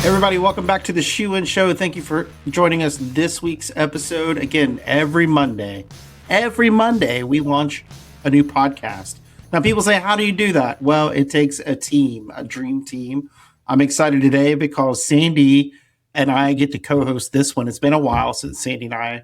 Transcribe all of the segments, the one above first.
Everybody, welcome back to the Shoe In Show. Thank you for joining us this week's episode. Again, every Monday we launch a new podcast. Now, people say, how do you do that? Well, it takes a team, a dream team. I'm excited today because Sandi and I get to co-host this one. It's been a while since Sandi and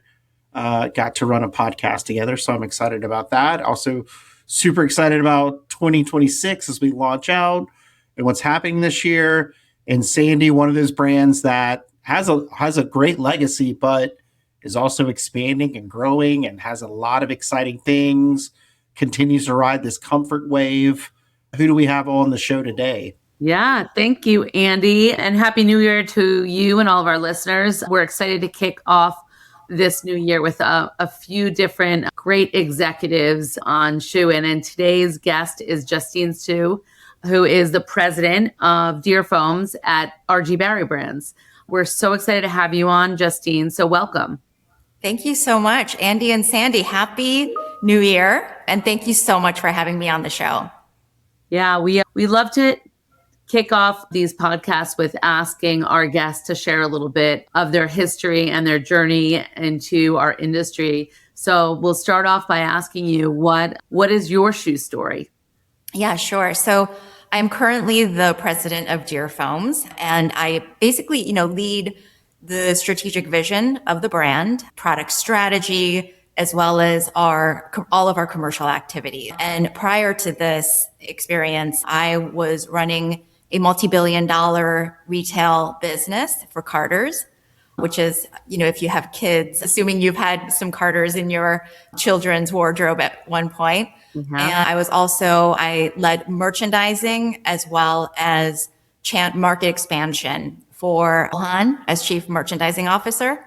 I got to run a podcast together, so I'm excited about that. Also, super excited about 2026 as we launch out and what's happening this year. And Sandi, one of those brands that has a great legacy, but is also expanding and growing and has a lot of exciting things, continues to ride this comfort wave. Who do we have on the show today? Yeah, thank you, Andy. And Happy New Year to you and all of our listeners. We're excited to kick off this new year with a few different great executives on Shoe In. And today's guest is Justine Suh, who is the president of Dearfoams at RG Barry Brands. We're so excited to have you on, Justine. So welcome. Thank you so much, Andy and Sandi. Happy New Year. And thank you so much for having me on the show. Yeah, we love to kick off these podcasts with asking our guests to share a little bit of their history and their journey into our industry. So we'll start off by asking you, what is your shoe story? Yeah, sure. So I'm currently the president of Dearfoams, and I basically, lead the strategic vision of the brand, product strategy, as well as all of our commercial activity. And prior to this experience, I was running a multi-billion-dollar retail business for Carters, which is, if you have kids, assuming you've had some Carters in your children's wardrobe at one point. Mm-hmm. And I led merchandising as well as market expansion for Han as chief merchandising officer.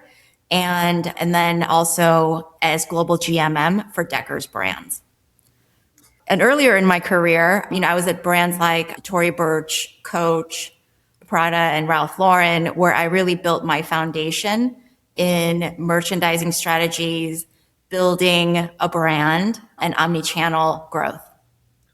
And then also as global GMM for Deckers brands. And earlier in my career, I was at brands like Tory Burch, Coach, Prada, and Ralph Lauren, where I really built my foundation in merchandising strategies, building a brand, and omni-channel growth.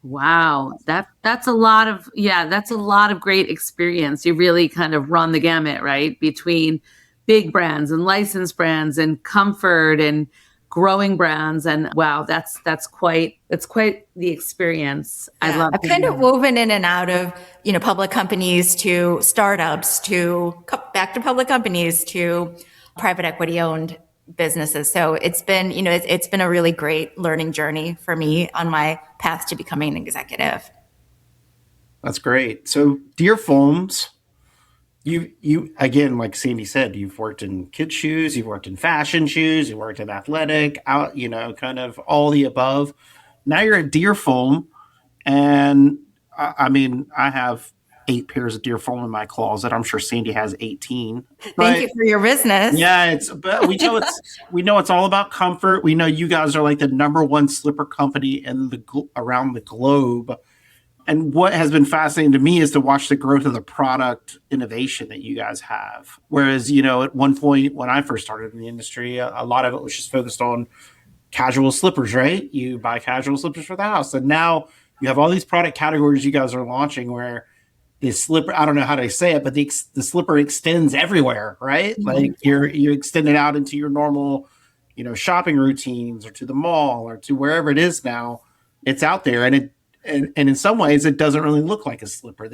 Wow, that's a lot of great experience. You really kind of run the gamut, right? Between big brands and licensed brands and comfort and growing brands. And wow, that's quite the experience. Yeah, I love it. I've kind of woven in and out of, public companies to startups to back to public companies to private equity owned businesses. So it's been, it's been a really great learning journey for me on my path to becoming an executive. That's great. So Dearfoams, you again, like Sandi said, you've worked in kids shoes, you've worked in fashion shoes, you worked in athletic, kind of all the above. Now you're at Dearfoam, and I have 8 pairs of Dearfoam in my closet. I'm sure Sandi has 18. Thank you for your business. Yeah, but we know it's all about comfort. We know you guys are like the number one slipper company around the globe. And what has been fascinating to me is to watch the growth of the product innovation that you guys have. Whereas, at one point when I first started in the industry, a lot of it was just focused on casual slippers, right? You buy casual slippers for the house. And now you have all these product categories you guys are launching where the slipper, I don't know how to say it, but the slipper extends everywhere, right? Mm-hmm. Like you extend it out into your normal, shopping routines or to the mall or to wherever it is now. It's out there, and in some ways it doesn't really look like a slipper.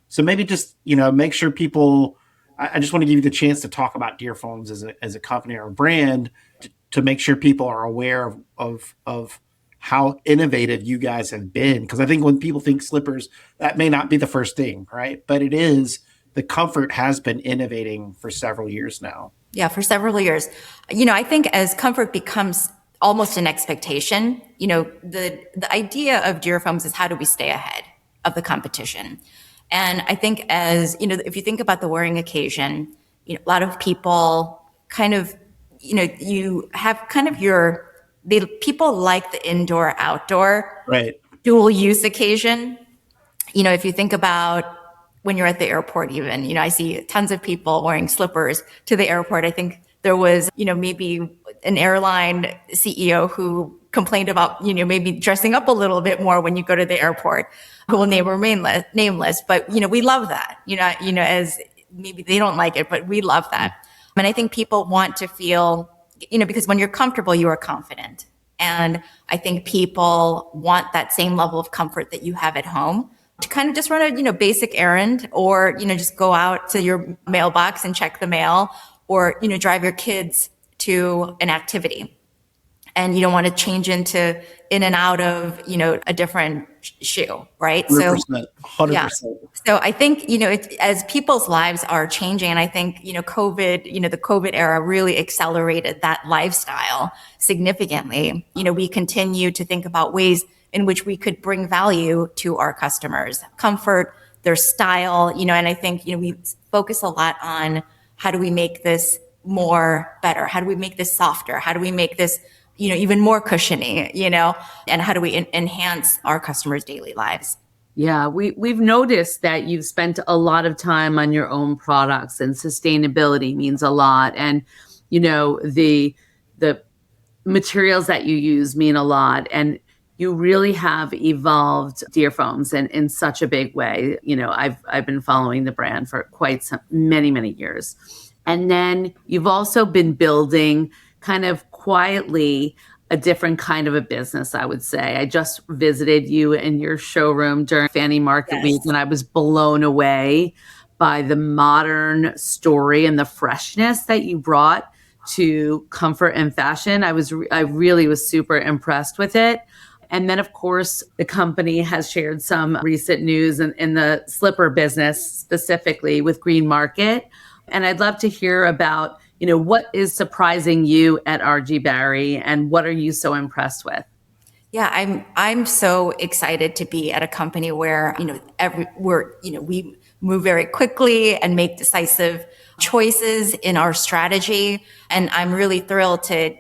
So maybe just, make sure people, I just want to give you the chance to talk about Dearfoams as a company or a brand to make sure people are aware of how innovative you guys have been. Because I think when people think slippers, that may not be the first thing, right? But it is. The comfort has been innovating for several years now. Yeah, for several years. I think as comfort becomes almost an expectation, the idea of Dearfoams is how do we stay ahead of the competition? And I think if you think about the wearing occasion, a lot of people kind of, you have kind of people like the indoor outdoor dual use occasion. If you think about when you're at the airport, even, I see tons of people wearing slippers to the airport. I think there was, maybe an airline CEO who complained about, maybe dressing up a little bit more when you go to the airport, who will remain nameless. But, we love that, as maybe they don't like it, but we love that. And I think people want to feel, because when you're comfortable, you are confident. And I think people want that same level of comfort that you have at home to kind of just run a, basic errand, or, just go out to your mailbox and check the mail, or, drive your kids to an activity. And you don't want to change in and out of, a different shoe, right? 100%. 100%. Yeah. So I think, as people's lives are changing, and I think, COVID, the COVID era really accelerated that lifestyle significantly. We continue to think about ways in which we could bring value to our customers, comfort, their style, and I think, we focus a lot on how do we make this better? How do we make this softer? How do we make this even more cushiony, and how do we enhance our customers' daily lives? Yeah, we've noticed that you've spent a lot of time on your own products, and sustainability means a lot. And, the materials that you use mean a lot. And you really have evolved Dearfoams in such a big way. I've been following the brand for many years. And then you've also been building kind of quietly a different kind of a business, I would say. I just visited you in your showroom during Fanny Market Week, and I was blown away by the modern story and the freshness that you brought to comfort and fashion. I really was super impressed with it. And then, of course, the company has shared some recent news in the slipper business, specifically with Green Market. And I'd love to hear about, what is surprising you at RG Barry, and what are you so impressed with? Yeah, I'm so excited to be at a company where, we move very quickly and make decisive choices in our strategy. And I'm really thrilled to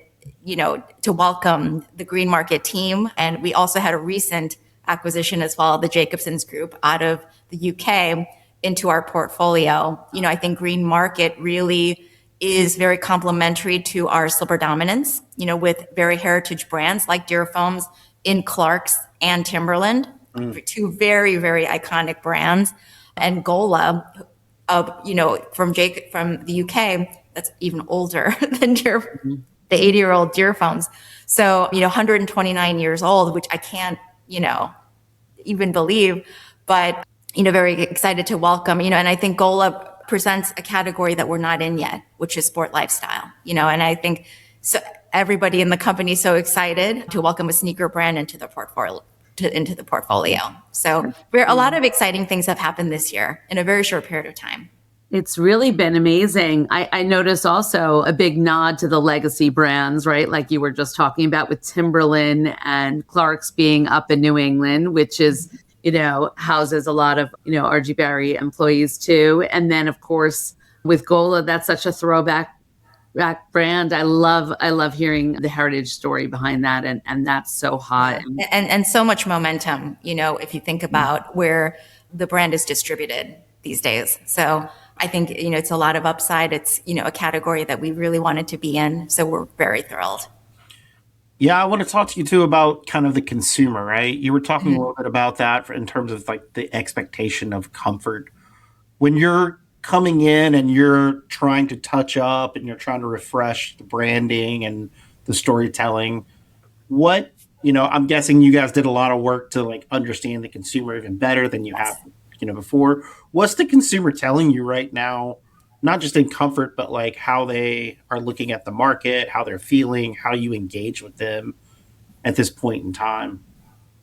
welcome the Green Market team. And we also had a recent acquisition as well, the Jacobson's Group out of the UK into our portfolio. I think Green Market really is very complementary to our slipper dominance, with very heritage brands like Dearfoams in Clarks and Timberland, two very, very iconic brands. And Gola, from the UK, that's even older than the 80-year-old Dearfoams. So, 129 years old, which I can't, even believe, but, very excited to welcome, and I think Gola presents a category that we're not in yet, which is sport lifestyle, and I think so everybody in the company is so excited to welcome a sneaker brand into the portfolio. So a lot of exciting things have happened this year in a very short period of time. It's really been amazing. I noticed also a big nod to the legacy brands, right? Like you were just talking about with Timberland and Clarks being up in New England, which is, houses a lot of, RG Barry employees too. And then of course with Gola, that's such a throwback brand. I love hearing the heritage story behind that. And that's so hot. And so much momentum, if you think about where the brand is distributed these days. So I think, it's a lot of upside. It's, a category that we really wanted to be in. So we're very thrilled. Yeah, I want to talk to you too about kind of the consumer, right? You were talking a little bit about that in terms of like the expectation of comfort. When you're coming in and you're trying to touch up and you're trying to refresh the branding and the storytelling, I'm guessing you guys did a lot of work to like understand the consumer even better than you have, before. What's the consumer telling you right now? Not just in comfort, but like how they are looking at the market, how they're feeling, how you engage with them at this point in time.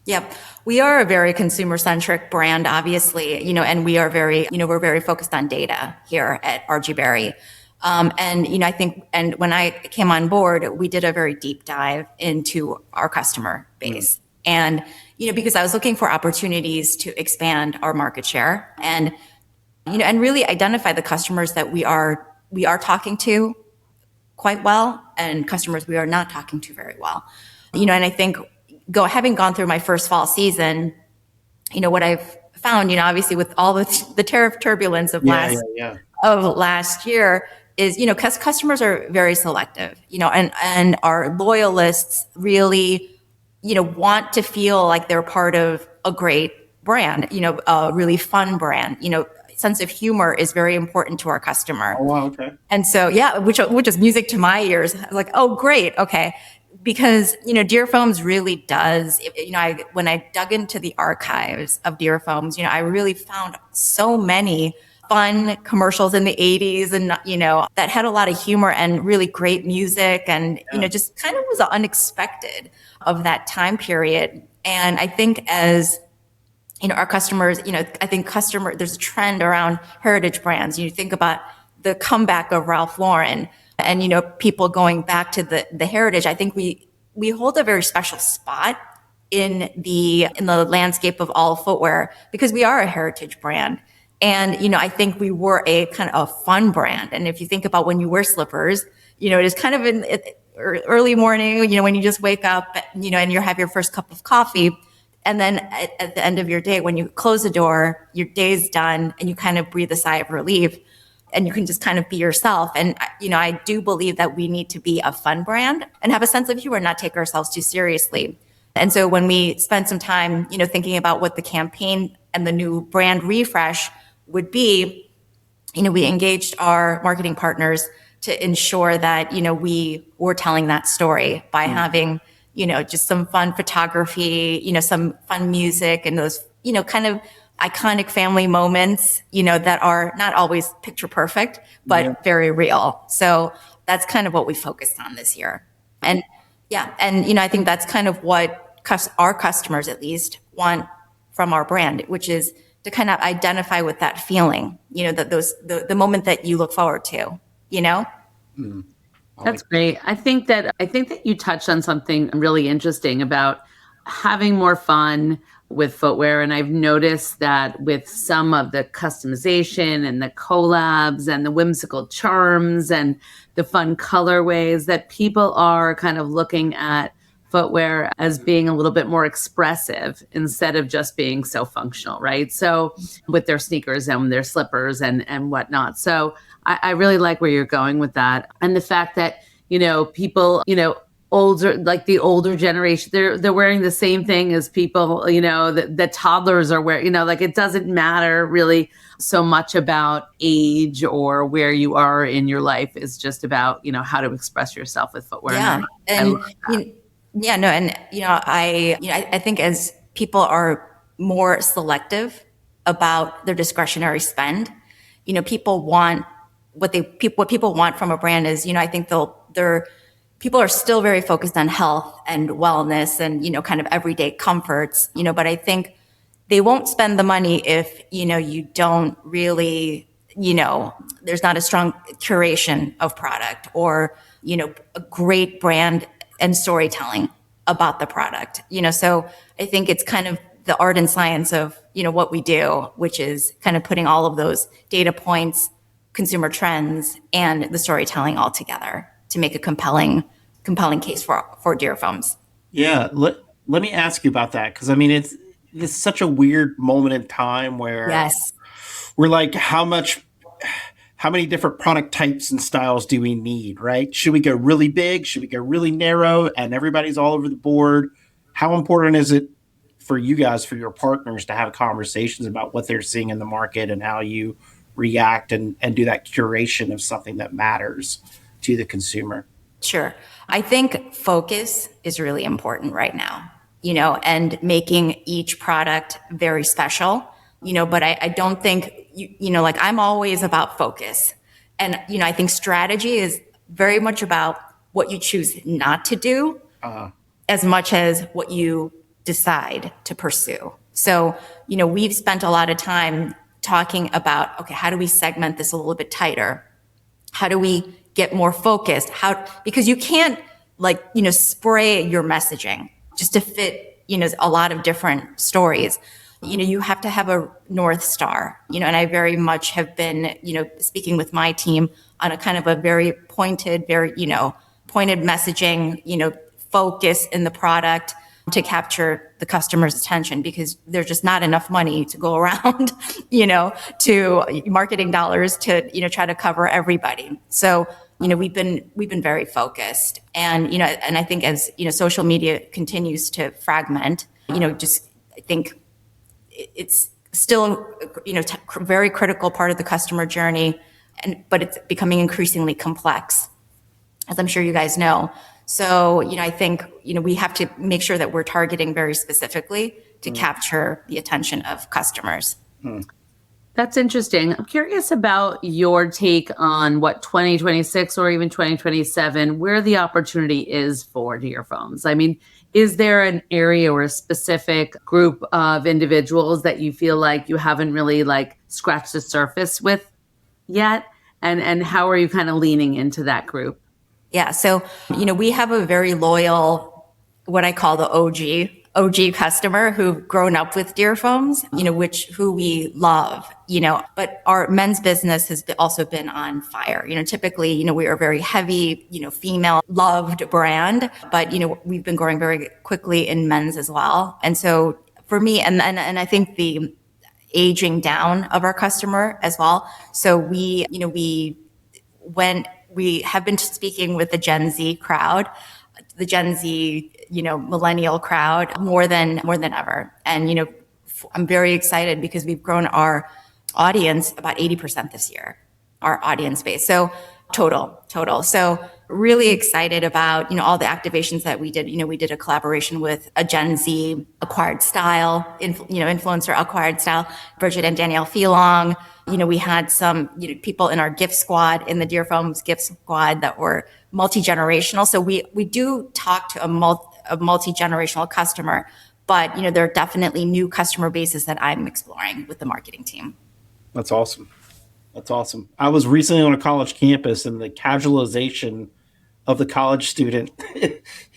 Yep. We are a very consumer-centric brand, obviously, and we are very, we're very focused on data here at RG Barry. I think, and when I came on board, we did a very deep dive into our customer base. And, because I was looking for opportunities to expand our market share and really identify the customers that we are talking to quite well and customers we are not talking to very well. And I think having gone through my first fall season, what I've found, obviously with all the tariff turbulence of last year is, because customers are very selective, and our loyalists really, want to feel like they're part of a great brand, a really fun brand, sense of humor is very important to our customer. Oh, wow, okay. And so, yeah, which is music to my ears. I was like, oh, great. Okay. Because, Dearfoams really does, when I dug into the archives of Dearfoams, I really found so many fun commercials in the 80s and, that had a lot of humor and really great music and, just kind of was unexpected of that time period. And I think as our customers, I think there's a trend around heritage brands. You think about the comeback of Ralph Lauren and, people going back to the heritage. I think we hold a very special spot in the landscape of all footwear because we are a heritage brand. And, I think we were a kind of a fun brand. And if you think about when you wear slippers, it is kind of in early morning, when you just wake up, and you have your first cup of coffee. And then at the end of your day, when you close the door, your day's done and you kind of breathe a sigh of relief and you can just kind of be yourself. And, I do believe that we need to be a fun brand and have a sense of humor, not take ourselves too seriously. And so when we spent some time, thinking about what the campaign and the new brand refresh would be, we engaged our marketing partners to ensure that, we were telling that story by having, just some fun photography, some fun music and those, kind of iconic family moments, that are not always picture perfect, but very real. So that's kind of what we focused on this year. And I think that's kind of what our customers at least want from our brand, which is to kind of identify with that feeling, that the moment that you look forward to, That's great. I think that you touched on something really interesting about having more fun with footwear. And I've noticed that with some of the customization and the collabs and the whimsical charms and the fun colorways that people are kind of looking at footwear as being a little bit more expressive instead of just being so functional, right? So with their sneakers and their slippers and whatnot. So I really like where you're going with that. And the fact that, people, older, like the older generation, they're wearing the same thing as people, the toddlers are wearing, like it doesn't matter really so much about age or where you are in your life. It's just about, how to express yourself with footwear. Yeah. I think as people are more selective about their discretionary spend, people want what people want from a brand is, I think people are still very focused on health and wellness and, kind of everyday comforts, but I think they won't spend the money if, you don't really, there's not a strong curation of product or, a great brand and storytelling about the product, so I think it's kind of the art and science of, what we do, which is kind of putting all of those data points, consumer trends, and the storytelling all together to make a compelling case for Dearfoams. Yeah. Let me ask you about that. Cause I mean, it's such a weird moment in time where Yes. we're like, how many different product types and styles do we need, right? Should we go really big? Should we go really narrow? And everybody's all over the board. How important is it for you guys, for your partners to have conversations about what they're seeing in the market and how you react and do that curation of something that matters to the consumer? Sure. I think focus is really important right now, and making each product very special, but I don't think, like I'm always about focus. And, I think strategy is very much about what you choose not to do as much as what you decide to pursue. So, we've spent a lot of time talking about, okay, how do we segment this a little bit tighter? How do we get more focused? Because you can't spray your messaging just to fit, a lot of different stories. You have to have a North Star, and I very much have been, speaking with my team on a kind of a very pointed, pointed messaging, focus in the product to capture the customer's attention because there's just not enough money to go around, to marketing dollars to, try to cover everybody. So, we've been very focused and, and I think as, social media continues to fragment, I think it's still, very critical part of the customer journey, but it's becoming increasingly complex, as I'm sure you guys know. So, I think, we have to make sure that we're targeting very specifically to capture the attention of customers. That's interesting. I'm curious about your take on what 2026 or even 2027, where the opportunity is for Dearfoams. I mean, is there an area or a specific group of individuals that you feel like you haven't really like scratched the surface with yet? And how are you kind of leaning into that group? Yeah. So, we have a very loyal, what I call the OG customer who've grown up with Dearfoams, who we love, but our men's business has also been on fire. Typically, we are a very heavy, female loved brand, but, we've been growing very quickly in men's as well. And so for me, and I think the aging down of our customer as well. So we have been speaking with the Gen Z crowd, the Gen Z, millennial crowd more than ever. And, I'm very excited because we've grown our audience about 80% this year, our audience base. So total. So really excited about, all the activations that we did. We did a collaboration with a Gen Z acquired style, influencer acquired style, Bridget and Danielle Filong. We had some, people in our gift squad, in the Dearfoams gift squad that were multi-generational. So we do talk to a multi-generational customer, but, there are definitely new customer bases that I'm exploring with the marketing team. That's awesome. I was recently on a college campus, and the casualization of the college student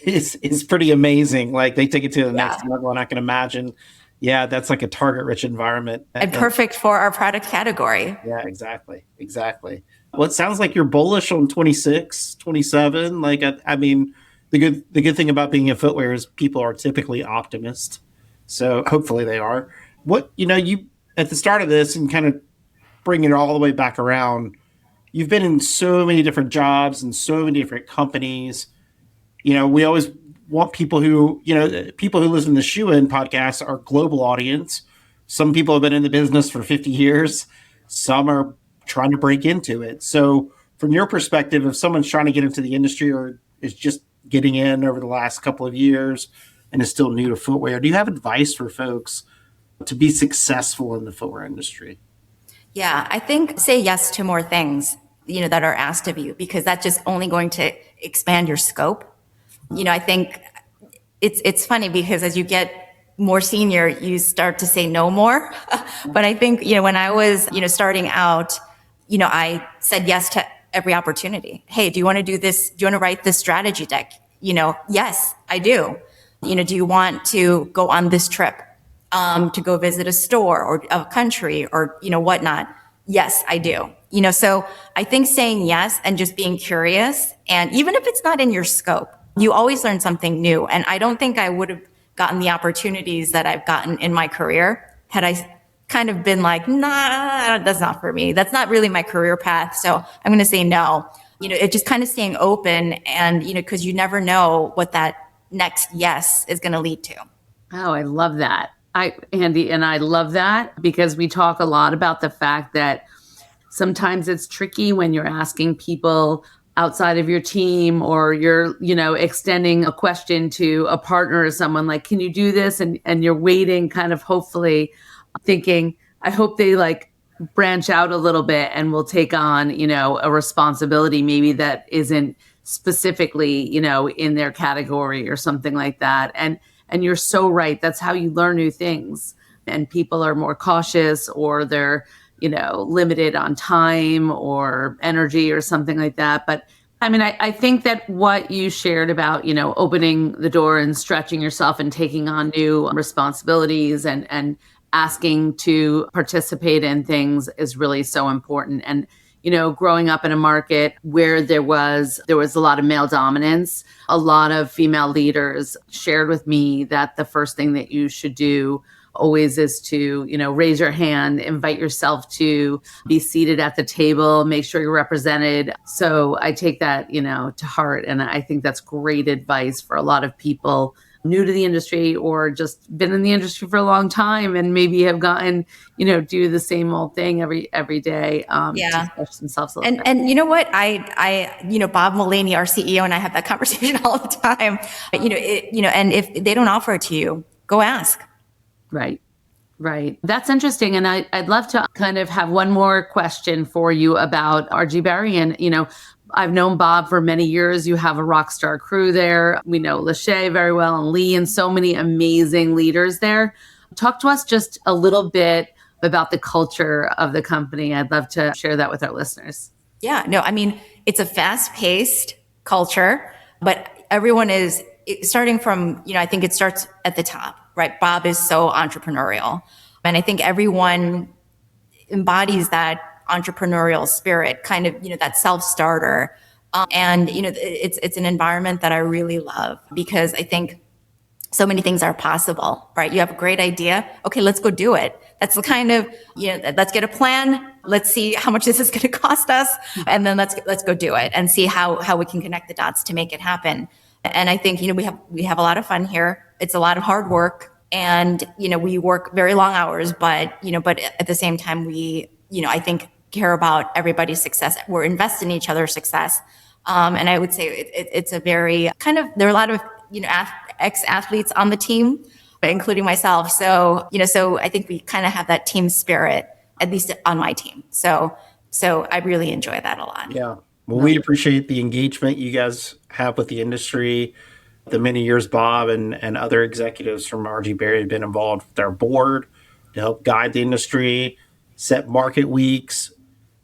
is pretty amazing. Like, they take it to the next level, and I can imagine, that's like a target-rich environment. And perfect for our product category. Yeah, exactly. Well, it sounds like you're bullish on 26, 27. Like, I mean, the good thing about being in footwear is people are typically optimists. So hopefully they are. What, you at the start of this, and kind of bringing it all the way back around, you've been in so many different jobs and so many different companies. We always want people who listen to the Shoe In podcast are global audience. Some people have been in the business for 50 years. Some are trying to break into it. So from your perspective, if someone's trying to get into the industry or is just getting in over the last couple of years and is still new to footwear, do you have advice for folks to be successful in the footwear industry? Yeah, I think say yes to more things, that are asked of you, because that's just only going to expand your scope. I think it's funny because as you get more senior, you start to say no more. But I think, when I was, starting out, I said yes to every opportunity. Hey, do you want to do this? Do you want to write this strategy deck? Yes, I do. Do you want to go on this trip? To go visit a store or a country or, whatnot. Yes, I do. So I think saying yes and just being curious, and even if it's not in your scope, you always learn something new. And I don't think I would have gotten the opportunities that I've gotten in my career had I kind of been like, nah, that's not for me. That's not really my career path. So I'm going to say no. It just kind of staying open and, because you never know what that next yes is going to lead to. Oh, I love that. Andy, and I love that because we talk a lot about the fact that sometimes it's tricky when you're asking people outside of your team or you're, extending a question to a partner or someone like, can you do this? And you're waiting kind of hopefully thinking, I hope they like branch out a little bit and will take on, a responsibility maybe that isn't specifically, in their category or something like that. And you're so right. That's how you learn new things. And people are more cautious or they're, limited on time or energy or something like that. But I mean, I think that what you shared about, opening the door and stretching yourself and taking on new responsibilities and asking to participate in things is really so important. And growing up in a market where there was a lot of male dominance, a lot of female leaders shared with me that the first thing that you should do always is to, raise your hand, invite yourself to be seated at the table, make sure you're represented. So I take that, to heart. And I think that's great advice for a lot of people new to the industry or just been in the industry for a long time and maybe have gotten, do the same old thing every day to push themselves a little bit. And you know what? Bob Mulaney, our CEO, and I have that conversation all the time. And if they don't offer it to you, go ask. Right. That's interesting. And I'd love to kind of have one more question for you about RG Barry. And, I've known Bob for many years. You have a rock star crew there. We know Lachey very well and Lee and so many amazing leaders there. Talk to us just a little bit about the culture of the company. I'd love to share that with our listeners. Yeah, no, I mean, it's a fast-paced culture, but everyone is starting from, I think it starts at the top, right? Bob is so entrepreneurial. And I think everyone embodies that entrepreneurial spirit, kind of, that self-starter. It's an environment that I really love because I think so many things are possible, right? You have a great idea. Okay, let's go do it. That's the kind of, let's get a plan. Let's see how much this is going to cost us. And then let's go do it and see how we can connect the dots to make it happen. And I think, we have a lot of fun here. It's a lot of hard work and, we work very long hours, but at the same time, we, I think care about everybody's success. We're invested in each other's success. And I would say it's a very kind of, there are a lot of, ex-athletes on the team, including myself. So I think we kind of have that team spirit, at least on my team. So I really enjoy that a lot. Yeah. Well, we appreciate the engagement you guys have with the industry. The many years Bob and other executives from RG Barry have been involved with our board to help guide the industry, set market weeks.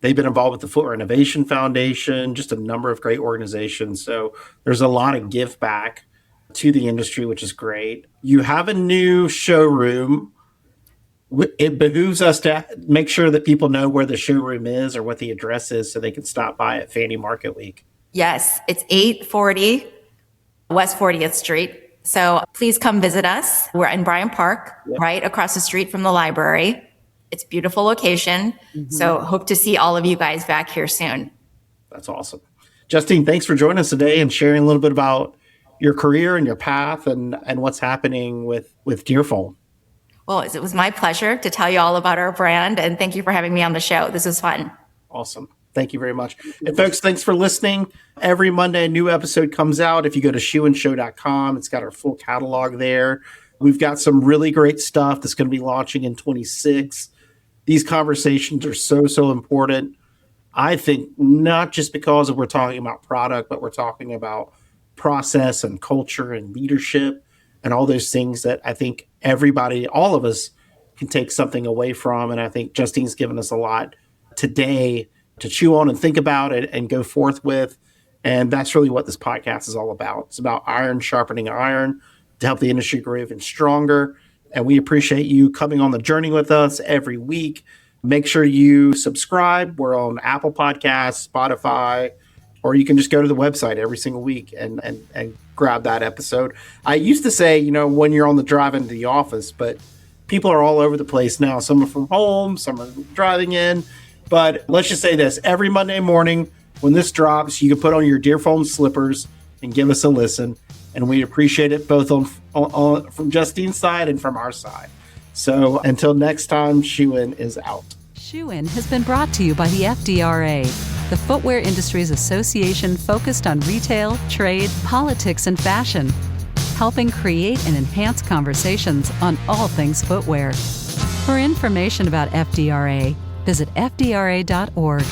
They've been involved with the Footwear Innovation Foundation, just a number of great organizations. So there's a lot of give back to the industry, which is great. You have a new showroom. It behooves us to make sure that people know where the showroom is or what the address is so they can stop by at Fanny Market Week. Yes, it's 840 West 40th Street. So please come visit us. We're in Bryant Park, right across the street from the library. It's a beautiful location. Mm-hmm. So hope to see all of you guys back here soon. That's awesome. Justine, thanks for joining us today and sharing a little bit about your career and your path and what's happening with Dearfoam. Well, it was my pleasure to tell you all about our brand, and thank you for having me on the show. This was fun. Awesome. Thank you very much. And folks, thanks for listening. Every Monday, a new episode comes out. If you go to shoeandshow.com, it's got our full catalog there. We've got some really great stuff that's going to be launching in 26. These conversations are so important. I think not just because we're talking about product, but we're talking about process and culture and leadership and all those things that I think everybody, all of us, can take something away from. And I think Justine's given us a lot today to chew on and think about it and go forth with. And that's really what this podcast is all about. It's about iron sharpening iron to help the industry grow even stronger. And we appreciate you coming on the journey with us every week. Make sure you subscribe. We're on Apple Podcasts, Spotify, or you can just go to the website every single week and grab that episode. I used to say, when you're on the drive into the office, but people are all over the place now. Some are from home, some are driving in. But let's just say this, every Monday morning when this drops, you can put on your Dearfoams slippers and give us a listen. And we appreciate it both on from Justine's side and from our side. So until next time, Shoe-In is out. Shoe-In has been brought to you by the FDRA, the Footwear Industries Association focused on retail, trade, politics, and fashion, helping create and enhance conversations on all things footwear. For information about FDRA, visit fdra.org.